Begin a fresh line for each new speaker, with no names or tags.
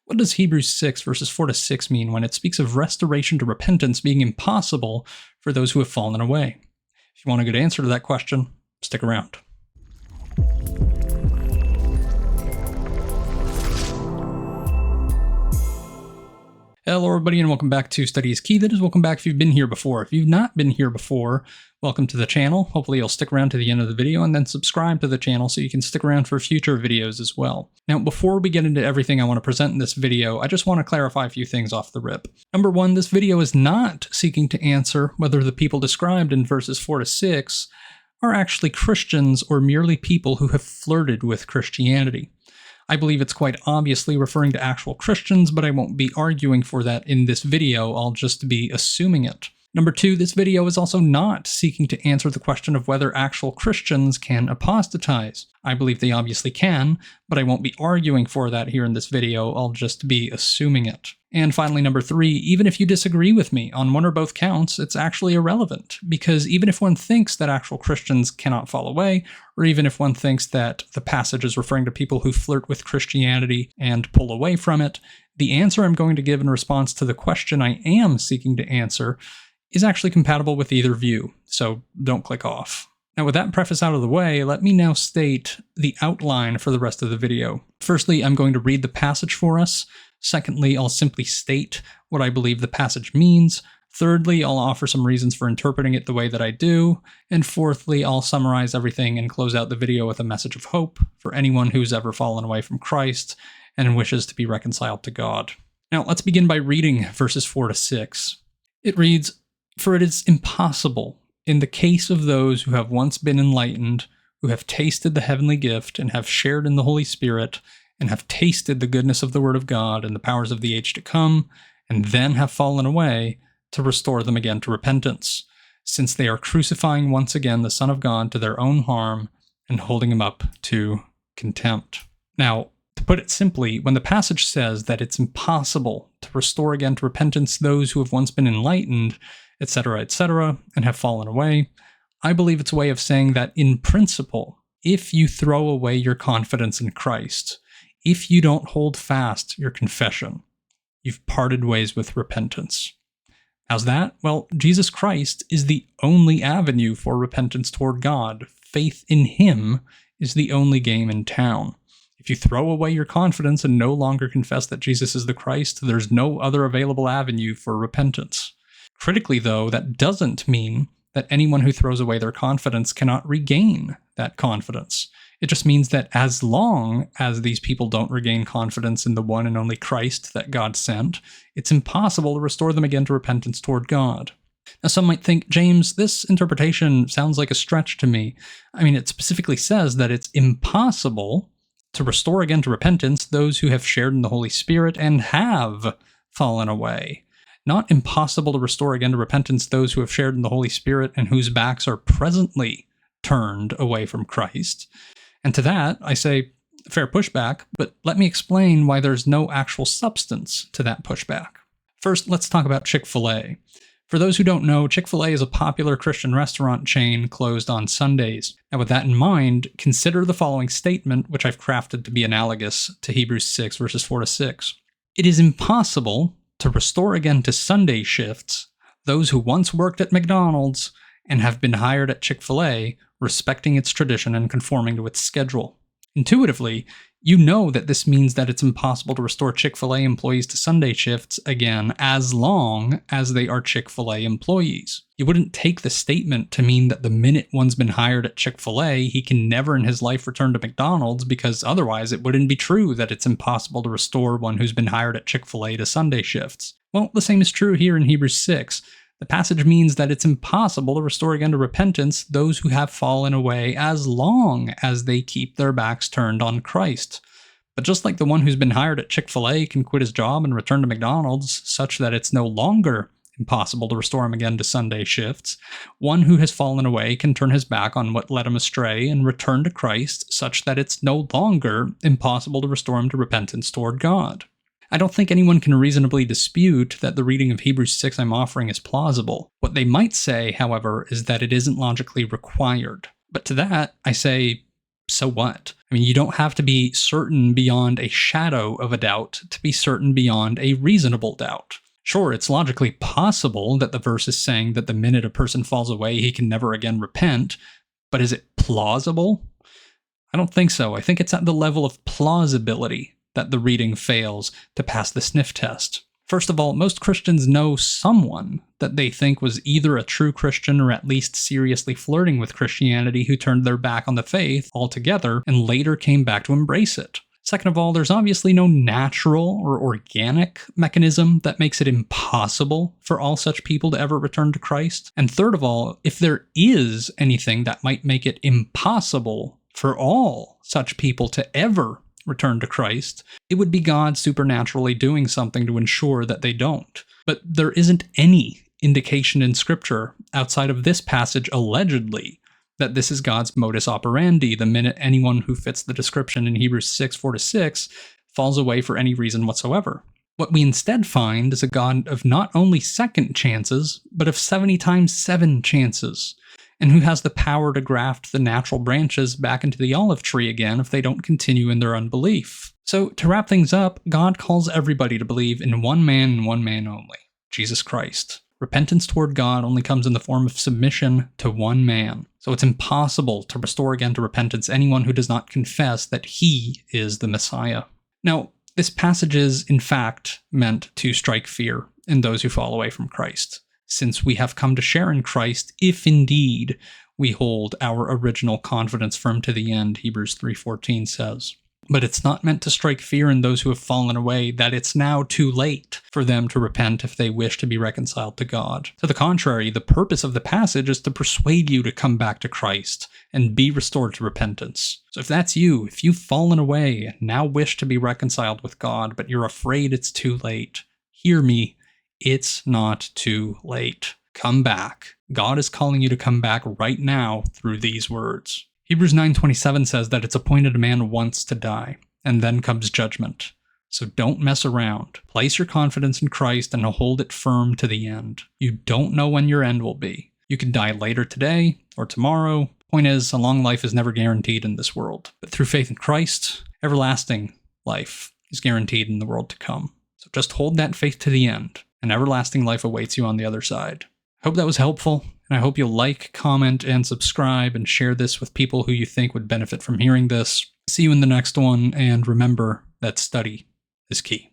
What does Hebrews 6 verses 4 to 6 mean when it speaks of restoration to repentance being impossible for those who have fallen away? If you want a good answer to that question, stick around. Hello everybody and welcome back to Study is Key. That is, welcome back if you've been here before. If you've not been here before, welcome to the channel. Hopefully you'll stick around to the end of the video and then subscribe to the channel so you can stick around for future videos as well. Now, before we get into everything I want to present in this video, I just want to clarify a few things off the rip. Number one, this video is not seeking to answer whether the people described in verses 4 to 6 are actually Christians or merely people who have flirted with Christianity. I believe it's quite obviously referring to actual Christians, but I won't be arguing for that in this video, I'll just be assuming it. Number two, this video is also not seeking to answer the question of whether actual Christians can apostatize. I believe they obviously can, but I won't be arguing for that here in this video, I'll just be assuming it. And finally, number three, even if you disagree with me on one or both counts, it's actually irrelevant, because even if one thinks that actual Christians cannot fall away, or even if one thinks that the passage is referring to people who flirt with Christianity and pull away from it, the answer I'm going to give in response to the question I am seeking to answer is actually compatible with either view, so don't click off. Now, with that preface out of the way, let me now state the outline for the rest of the video. Firstly, I'm going to read the passage for us. Secondly, I'll simply state what I believe the passage means. Thirdly, I'll offer some reasons for interpreting it the way that I do. And fourthly, I'll summarize everything and close out the video with a message of hope for anyone who's ever fallen away from Christ and wishes to be reconciled to God. Now, let's begin by reading verses 4 to 6. It reads, "For it is impossible, in the case of those who have once been enlightened, who have tasted the heavenly gift and have shared in the Holy Spirit, and have tasted the goodness of the Word of God and the powers of the age to come, and then have fallen away, to restore them again to repentance, since they are crucifying once again the Son of God to their own harm and holding him up to contempt." Now, to put it simply, when the passage says that it's impossible to restore again to repentance those who have once been enlightened, etc., and have fallen away, I believe it's a way of saying that in principle, if you throw away your confidence in Christ, if you don't hold fast your confession, you've parted ways with repentance. How's that? Well, Jesus Christ is the only avenue for repentance toward God. Faith in Him is the only game in town. If you throw away your confidence and no longer confess that Jesus is the Christ, there's no other available avenue for repentance. Critically, though, that doesn't mean that anyone who throws away their confidence cannot regain that confidence. It just means that as long as these people don't regain confidence in the one and only Christ that God sent, it's impossible to restore them again to repentance toward God. Now, some might think, James, this interpretation sounds like a stretch to me. I mean, it specifically says that it's impossible to restore again to repentance those who have shared in the Holy Spirit and have fallen away. Not impossible to restore again to repentance those who have shared in the Holy Spirit and whose backs are presently turned away from Christ. And to that, I say, fair pushback, but let me explain why there's no actual substance to that pushback. First, let's talk about Chick-fil-A. For those who don't know, Chick-fil-A is a popular Christian restaurant chain closed on Sundays. Now, with that in mind, consider the following statement, which I've crafted to be analogous to Hebrews 6, verses 4 to 6. It is impossible to restore again to Sunday shifts those who once worked at McDonald's and have been hired at Chick-fil-A, respecting its tradition and conforming to its schedule. Intuitively, you know that this means that it's impossible to restore Chick-fil-A employees to Sunday shifts again as long as they are Chick-fil-A employees. You wouldn't take the statement to mean that the minute one's been hired at Chick-fil-A, he can never in his life return to McDonald's, because otherwise it wouldn't be true that it's impossible to restore one who's been hired at Chick-fil-A to Sunday shifts. Well, the same is true here in Hebrews 6. The passage means that it's impossible to restore again to repentance those who have fallen away as long as they keep their backs turned on Christ. But just like the one who's been hired at Chick-fil-A can quit his job and return to McDonald's such that it's no longer impossible to restore him again to Sunday shifts, one who has fallen away can turn his back on what led him astray and return to Christ such that it's no longer impossible to restore him to repentance toward God. I don't think anyone can reasonably dispute that the reading of Hebrews 6 I'm offering is plausible. What they might say, however, is that it isn't logically required. But to that, I say, so what? I mean, you don't have to be certain beyond a shadow of a doubt to be certain beyond a reasonable doubt. Sure, it's logically possible that the verse is saying that the minute a person falls away, he can never again repent, but is it plausible? I don't think so. I think it's at the level of plausibility that the reading fails to pass the sniff test. First of all, most Christians know someone that they think was either a true Christian or at least seriously flirting with Christianity who turned their back on the faith altogether and later came back to embrace it. Second of all, there's obviously no natural or organic mechanism that makes it impossible for all such people to ever return to Christ. And third of all, if there is anything that might make it impossible for all such people to ever return to Christ, it would be God supernaturally doing something to ensure that they don't. But there isn't any indication in Scripture outside of this passage allegedly that this is God's modus operandi the minute anyone who fits the description in Hebrews 6:4-6 falls away for any reason whatsoever. What we instead find is a God of not only second chances, but of 70 times 7 chances, and who has the power to graft the natural branches back into the olive tree again if they don't continue in their unbelief. So, to wrap things up, God calls everybody to believe in one man and one man only, Jesus Christ. Repentance toward God only comes in the form of submission to one man. So it's impossible to restore again to repentance anyone who does not confess that he is the Messiah. Now, this passage is, in fact, meant to strike fear in those who fall away from Christ, since we have come to share in Christ if indeed we hold our original confidence firm to the end, Hebrews 3:14 says. But it's not meant to strike fear in those who have fallen away that it's now too late for them to repent if they wish to be reconciled to God. To the contrary, the purpose of the passage is to persuade you to come back to Christ and be restored to repentance. So if that's you, if you've fallen away and now wish to be reconciled with God, but you're afraid it's too late, hear me, it's not too late. Come back. God is calling you to come back right now through these words. Hebrews 9:27 says that it's appointed a man once to die, and then comes judgment. So don't mess around. Place your confidence in Christ and hold it firm to the end. You don't know when your end will be. You can die later today or tomorrow. Point is, a long life is never guaranteed in this world. But through faith in Christ, everlasting life is guaranteed in the world to come. So just hold that faith to the end, and everlasting life awaits you on the other side. I hope that was helpful, and I hope you'll like, comment, and subscribe, and share this with people who you think would benefit from hearing this. See you in the next one, and remember that study is key.